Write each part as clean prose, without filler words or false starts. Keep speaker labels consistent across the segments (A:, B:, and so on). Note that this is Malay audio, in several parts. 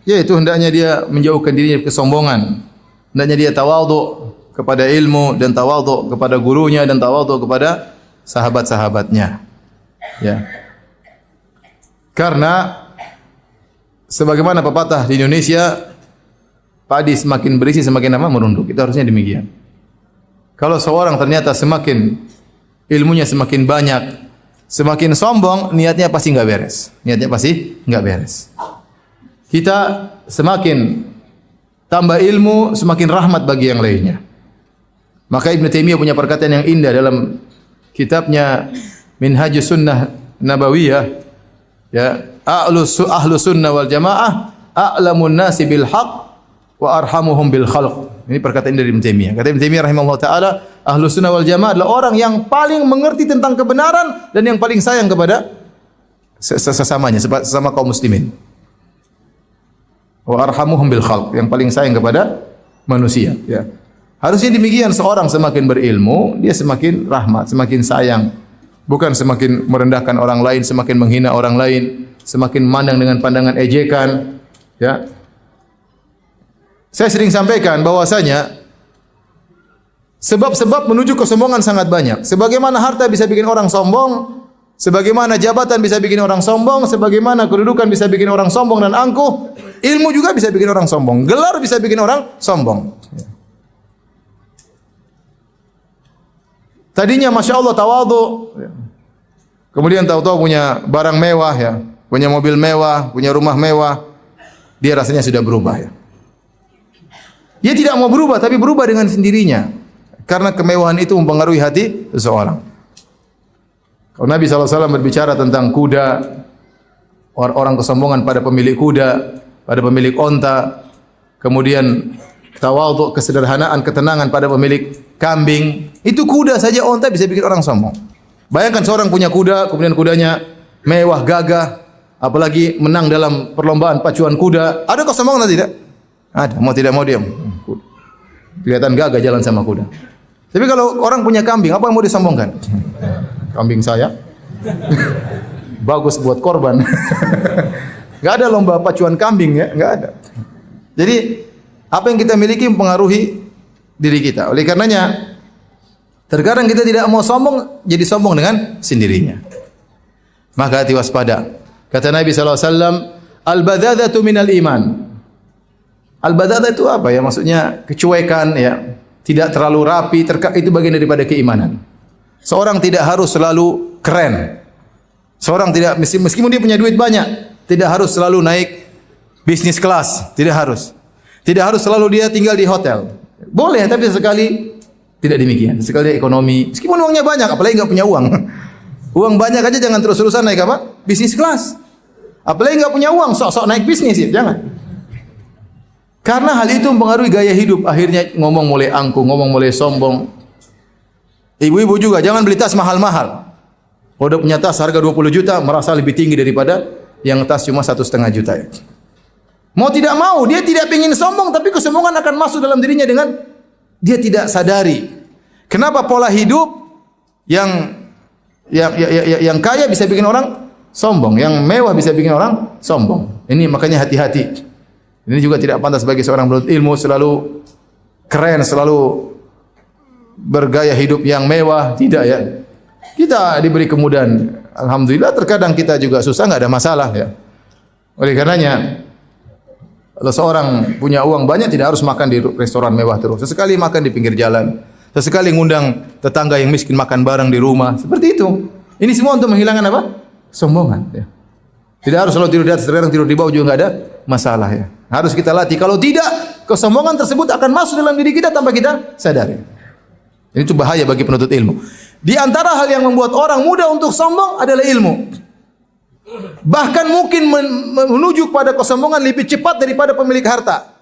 A: yaitu hendaknya dia menjauhkan dirinya dari kesombongan. Hendaknya dia tawadhu kepada ilmu dan tawadhu kepada gurunya dan tawadhu kepada sahabat-sahabatnya. Ya. Karena sebagaimana pepatah di Indonesia, padi semakin berisi semakin apa? Merunduk. Itu harusnya demikian. Kalau seorang ternyata semakin ilmunya semakin banyak, semakin sombong, niatnya pasti enggak beres. Niatnya pasti enggak beres. Kita semakin tambah ilmu, semakin rahmat bagi yang lainnya. Maka Ibnu Taimiyah punya perkataan yang indah dalam kitabnya Minhajus Sunnah Nabawiyah, ya, ahlu sunnah wal jamaah a'lamun nasi bil haqq wa arhamuhum bil khalq. Ini perkataan dari Ibnu Taimiyah. Kata Ibnu Taimiyah rahimahullah taala, ahlu sunnah wal jamaah adalah orang yang paling mengerti tentang kebenaran dan yang paling sayang kepada sesamanya, sesama kaum muslimin. Wa arhamuhum bil khalq, yang paling sayang kepada manusia, ya. Harusnya demikian, seorang semakin berilmu, dia semakin rahmat, semakin sayang. Bukan semakin merendahkan orang lain, semakin menghina orang lain, semakin memandang dengan pandangan ejekan, ya. Saya sering sampaikan bahwasanya sebab-sebab menuju kesombongan sangat banyak. Sebagaimana harta bisa bikin orang sombong, sebagaimana jabatan bisa bikin orang sombong, sebagaimana kedudukan bisa bikin orang sombong dan angkuh, ilmu juga bisa bikin orang sombong. Gelar bisa bikin orang sombong. Tadinya Masya Allah tawadhu, kemudian tahu-tahu punya barang mewah, ya, punya mobil mewah, punya rumah mewah, dia rasanya sudah berubah, ya. Dia tidak mau berubah, tapi berubah dengan sendirinya. Karena kemewahan itu mempengaruhi hati seseorang. Kalau Nabi SAW berbicara tentang kuda, orang kesombongan pada pemilik kuda, pada pemilik onta, kemudian tawadhu, kesederhanaan, ketenangan pada pemilik kambing. Itu kuda saja, onta bisa bikin orang sombong. Bayangkan seorang punya kuda, kemudian kudanya mewah, gagah, apalagi menang dalam perlombaan pacuan kuda. Ada kesombongan atau tidak? Ada, mau tidak mau diam. Kelihatan gagah jalan sama kuda. Tapi kalau orang punya kambing, apa yang mau disombongkan? Kambing saya bagus buat korban. Enggak ada lomba pacuan kambing, ya, enggak ada. Jadi apa yang kita miliki mempengaruhi diri kita. Oleh karenanya terkadang kita tidak mau sombong, jadi sombong dengan sendirinya. Maka hati waspada. Kata Nabi SAW, al-badadatu minal iman. Al-badada itu apa, ya? Maksudnya kecuekan, ya, tidak terlalu rapi, itu bagian daripada keimanan. Seorang tidak harus selalu keren. Seorang tidak, meskipun dia punya duit banyak, tidak harus selalu naik bisnis kelas, tidak harus. Tidak harus selalu dia tinggal di hotel. Boleh, tapi sesekali tidak demikian. Sesekali dia ekonomi, meskipun uangnya banyak, apalagi enggak punya uang. Uang banyak aja jangan terus-terusan naik apa? Bisnis kelas. Apalagi enggak punya uang, sok-sok naik bisnis, ya, jangan. Karena hal itu mempengaruhi gaya hidup. Akhirnya ngomong mulai angkuh, ngomong mulai sombong. Ibu-ibu juga jangan beli tas mahal-mahal. Kalau udah punya tas harga 20 juta, merasa lebih tinggi daripada yang tas cuma 1,5 juta. Ya. Mau tidak mau, dia tidak ingin sombong, tapi kesombongan akan masuk dalam dirinya dengan dia tidak sadari. Kenapa pola hidup yang kaya bisa bikin orang sombong, yang mewah bisa bikin orang sombong. Ini makanya hati-hati. Ini juga tidak pantas bagi seorang penuntut ilmu selalu keren, selalu bergaya hidup yang mewah, tidak, ya. Kita diberi kemudahan. Alhamdulillah, terkadang kita juga susah, enggak ada masalah, ya. Oleh karenanya, kalau seorang punya uang banyak tidak harus makan di restoran mewah terus. Sesekali makan di pinggir jalan. Sesekali ngundang tetangga yang miskin makan bareng di rumah. Seperti itu. Ini semua untuk menghilangkan apa? Sombongan, ya. Tidak harus selalu tidur di atas, terkadang tidur di bawah juga enggak ada masalah, ya. Harus kita latih. Kalau tidak, kesombongan tersebut akan masuk dalam diri kita tanpa kita sadari. Ini itu bahaya bagi penuntut ilmu. Di antara hal yang membuat orang mudah untuk sombong adalah ilmu. Bahkan mungkin menuju pada kesombongan lebih cepat daripada pemilik harta.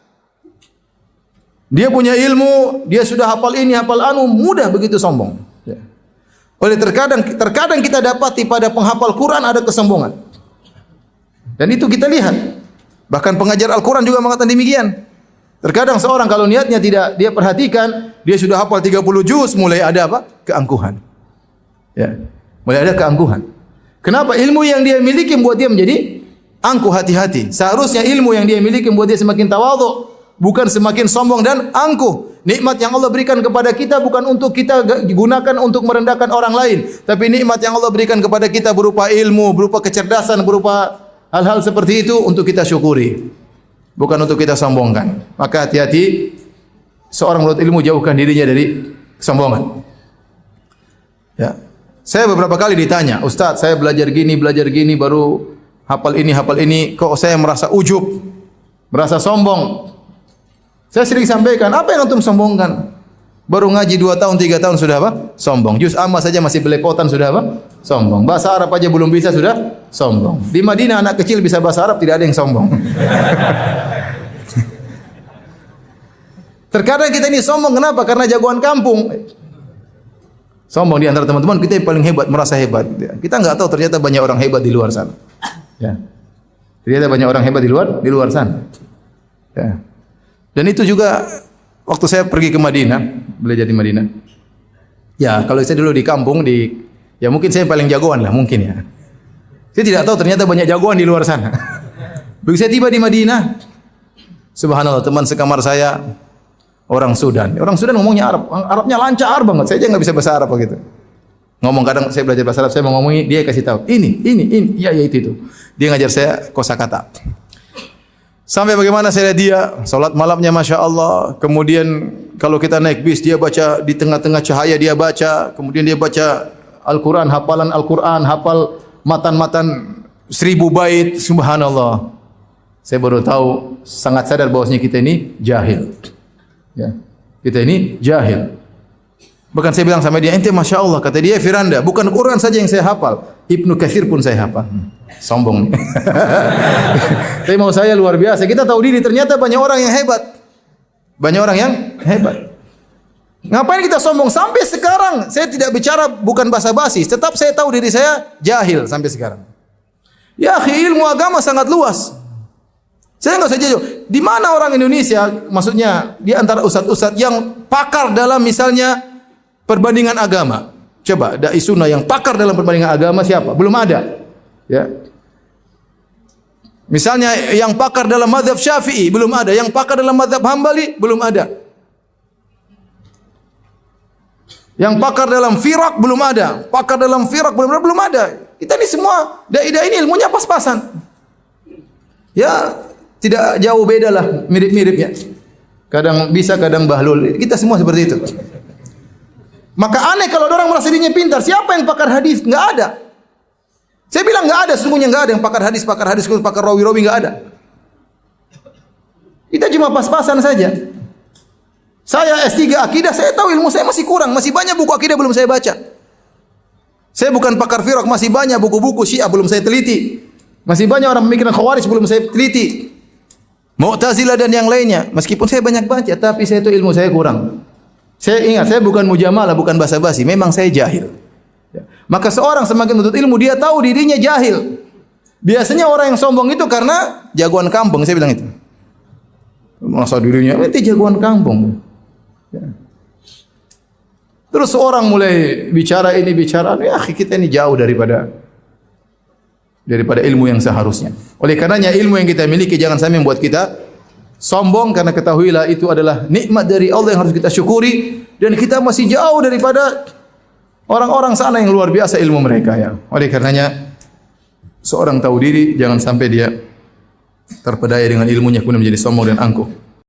A: Dia punya ilmu, dia sudah hafal ini, hafal anu, mudah begitu sombong. Ya. Oleh terkadang kita dapati pada penghafal Quran ada kesombongan. Dan itu kita lihat. Bahkan pengajar Al-Quran juga mengatakan demikian. Terkadang seorang kalau niatnya tidak dia perhatikan, dia sudah hafal 30 juz, mulai ada apa? Keangkuhan. Ya. Mulai ada keangkuhan. Kenapa? Ilmu yang dia miliki membuat dia menjadi angkuh, hati-hati. Seharusnya ilmu yang dia miliki membuat dia semakin tawadhu, bukan semakin sombong dan angkuh. Nikmat yang Allah berikan kepada kita bukan untuk kita gunakan untuk merendahkan orang lain, tapi nikmat yang Allah berikan kepada kita berupa ilmu, berupa kecerdasan, berupa hal-hal seperti itu untuk kita syukuri, bukan untuk kita sombongkan. Maka hati-hati, seorang menuntut ilmu jauhkan dirinya dari kesombongan. Ya. Saya beberapa kali ditanya, Ustaz, saya belajar gini, baru hafal ini, kok saya merasa ujub, merasa sombong. Saya sering sampaikan, apa yang antum sombongkan? Baru ngaji 2 tahun, 3 tahun sudah apa? Sombong. Juz amma saja masih belepotan sudah apa? Sombong. Bahasa Arab aja belum bisa sudah sombong. Di Madinah anak kecil bisa bahasa Arab, tidak ada yang sombong. Terkadang kita ini sombong, kenapa? Karena jagoan kampung. Sombong di antara teman-teman kita yang paling hebat, merasa hebat. Kita enggak tahu ternyata banyak orang hebat di luar sana. Ya. Ternyata banyak orang hebat di luar sana. Ya. Dan itu juga waktu saya pergi ke Madinah, belajar di Madinah. Ya, kalau saya dulu di kampung ya mungkin saya paling jagoan lah mungkin ya. Saya tidak tahu ternyata banyak jagoan di luar sana. Begitu saya tiba di Madinah, subhanallah, teman sekamar saya orang Sudan. Orang Sudan ngomongnya Arab, Arabnya lancar banget. Saya aja nggak bisa bahasa Arab begitu. Ngomong kadang saya belajar bahasa Arab, saya mau ngomongin, dia kasih tahu. Ini. Ya itu. Dia ngajar saya kosakata. Sampai bagaimana saya lihat dia, salat malamnya Masya Allah. Kemudian kalau kita naik bis, dia baca di tengah-tengah cahaya dia baca. Kemudian dia baca Al-Quran, hafalan Al-Quran, hafal matan-matan 1000 bait. Subhanallah. Saya baru tahu, sangat sadar bahwasanya kita ini jahil. Ya, kita ini jahil. Bahkan saya bilang sama dia, ente Masya Allah, kata dia, Firanda, bukan Quran saja yang saya hafal, Ibnu Katsir pun saya hafal. Sombong. Tapi mau saya luar biasa. Kita tahu diri, ternyata banyak orang yang hebat. Banyak orang yang hebat. Ngapain kita sombong? Sampai sekarang saya tidak bicara bukan basa-basi. Tetap saya tahu diri saya jahil sampai sekarang. Ya, ilmu agama sangat luas. Saya enggak saja di mana orang Indonesia, maksudnya di antara ustaz-ustaz yang pakar dalam misalnya perbandingan agama. Coba dai sunnah yang pakar dalam perbandingan agama siapa? Belum ada. Ya. Misalnya yang pakar dalam mazhab Syafi'i belum ada, yang pakar dalam mazhab Hambali belum ada. Yang pakar dalam firak belum ada, pakar dalam firak belum ada. Kita ini semua dai-dai ini ilmunya pas-pasan. Ya, tidak jauh beda lah, mirip-miripnya. Kadang bisa, kadang bahlul. Kita semua seperti itu. Maka aneh kalau orang merasa dirinya pintar. Siapa yang pakar hadis? Enggak ada. Saya bilang enggak ada, sesungguhnya enggak ada yang pakar hadis, pakar rawi-rawi enggak ada. Kita cuma pas-pasan saja. Saya S3 akidah, saya tahu ilmu saya masih kurang, masih banyak buku akidah belum saya baca. Saya bukan pakar firak, masih banyak buku-buku Syiah belum saya teliti. Masih banyak orang pemikiran Khawarij belum saya teliti. Mu'tazilah dan yang lainnya. Meskipun saya banyak baca, tapi saya itu ilmu saya kurang. Saya ingat, saya bukan mujamalah, bukan basa-basi, memang saya jahil. Maka seorang semakin menuntut ilmu, dia tahu dirinya jahil. Biasanya orang yang sombong itu karena jagoan kampung, saya bilang itu. Merasa dirinya, itu jagoan kampung. Ya. Terus orang mulai bicara ini, bicara, ya kita ini jauh daripada ilmu yang seharusnya. Oleh karenanya ilmu yang kita miliki jangan sampai membuat kita sombong, karena ketahuilah itu adalah nikmat dari Allah yang harus kita syukuri, dan kita masih jauh daripada orang-orang sana yang luar biasa ilmu mereka ya. Oleh karenanya seorang tahu diri, jangan sampai dia terpedaya dengan ilmunya kemudian menjadi sombong dan angkuh.